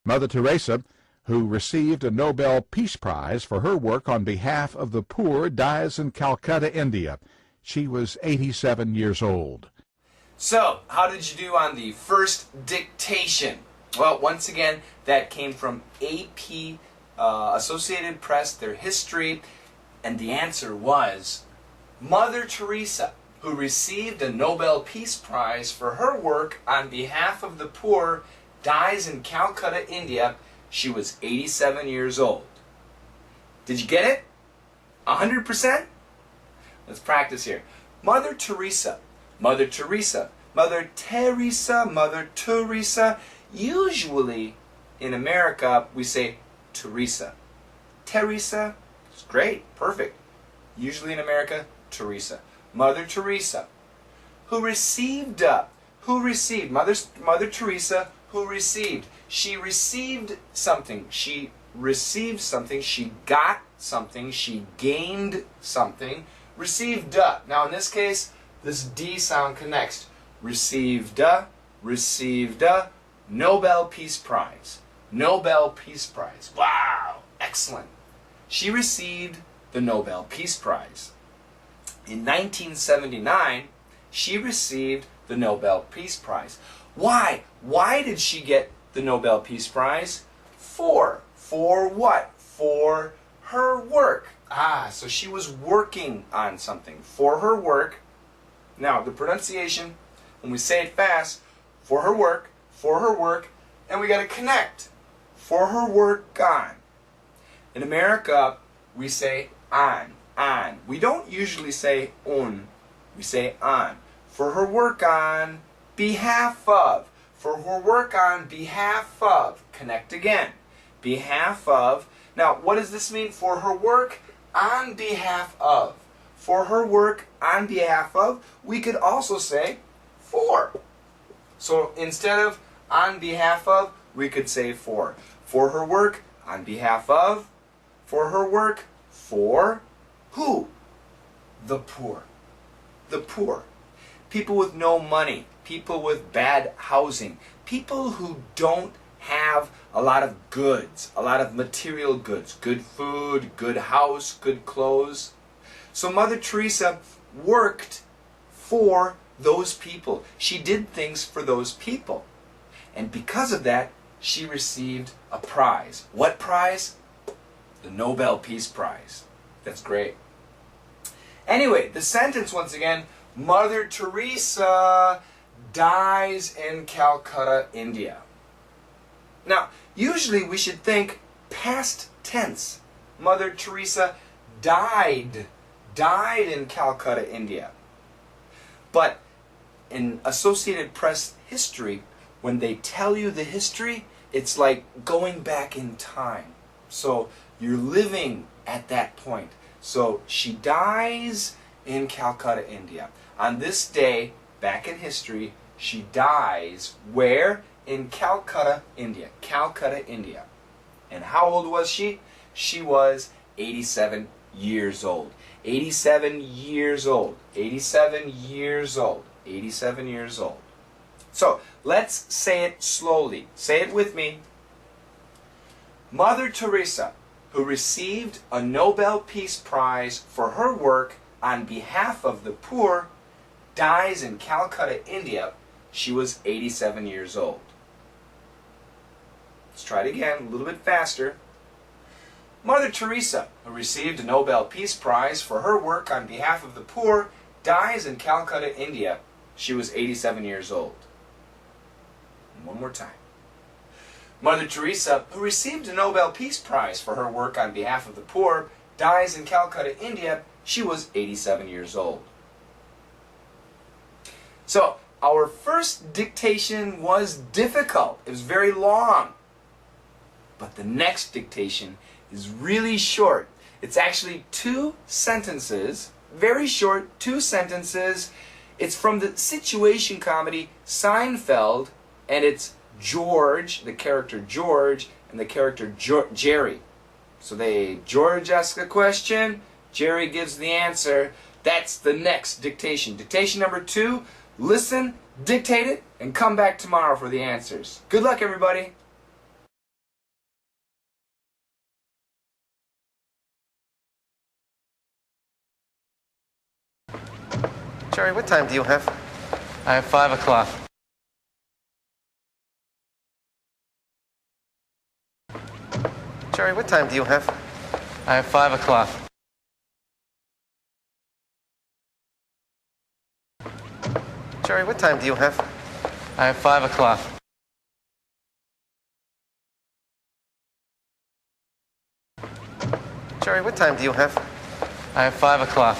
Mother Teresa, who received a Nobel Peace Prize for her work on behalf of the poor, dies in Calcutta, India. She was 87 years old. So, how did you do on the first dictation? Well, once again, that came from AP, Associated Press, their history, and the answer was Mother Teresa, who received a Nobel Peace Prize for her work on behalf of the poor, dies in Calcutta, India. She was 87 years old. Did you get it? 100%? Let's practice here. Mother Teresa, Mother Teresa, Mother Teresa, Mother Teresa. Usually in America we say Teresa. Teresa, it's great, perfect. Usually in America, Teresa. Mother Teresa, who received Mother Teresa, who received. She received something. She received something. She got something. She gained something. Received. Now in this case, this D sound connects. Received a Nobel Peace Prize. Nobel Peace Prize. Wow, excellent. She received the Nobel Peace Prize. In 1979, she received the Nobel Peace Prize. Why? Why did she get the Nobel Peace Prize? For what? For her work. So she was working on something. For her work. Now, the pronunciation, when we say it fast, for her work, and we got to connect. For her work on. In America, we say on. We don't usually say un. We say on. For her work on behalf of. For her work on behalf of. Connect again. Behalf of. Now, what does this mean? For her work on behalf of. For her work on behalf of. We could also say for. So instead of on behalf of, we could say for. For her work on behalf of. For her work for who? The poor. The poor. People with no money. People with bad housing. People who don't have a lot of goods. A lot of material goods. Good food, good house, good clothes. So Mother Teresa worked for those people. She did things for those people. And because of that, she received a prize. What prize? The Nobel Peace Prize. That's great. Anyway, the sentence once again, Mother Teresa dies in Calcutta, India. Now, usually we should think past tense. Mother Teresa died in Calcutta, India. But in Associated Press history, when they tell you the history, it's like going back in time. So you're living at that point. So she dies in Calcutta, India. On this day, back in history, she dies where? In Calcutta, India. Calcutta, India. And how old was she? She was 87 years old. 87 years old. 87 years old. 87 years old. So, let's say it slowly. Say it with me. Mother Teresa, who received a Nobel Peace Prize for her work on behalf of the poor, dies in Calcutta, India. She was 87 years old. Let's try it again, a little bit faster. Mother Teresa, who received a Nobel Peace Prize for her work on behalf of the poor, dies in Calcutta, India. She was 87 years old. And one more time. Mother Teresa, who received a Nobel Peace Prize for her work on behalf of the poor, dies in Calcutta, India. She was 87 years old. So, our first dictation was difficult. It was very long. But the next dictation is really short. It's actually 2 sentences, very short, 2 sentences. It's from the situation comedy Seinfeld, and it's George, the character George, and the character Jerry. So George asks a question, Jerry gives the answer. That's the next dictation. Dictation number 2, listen, dictate it, and come back tomorrow for the answers. Good luck, everybody. Jerry, what time do you have? I have 5 o'clock. Jerry, what time do you have? I have 5 o'clock. Jerry, what time do you have? I have 5 o'clock. Jerry, what time do you have? I have 5 o'clock.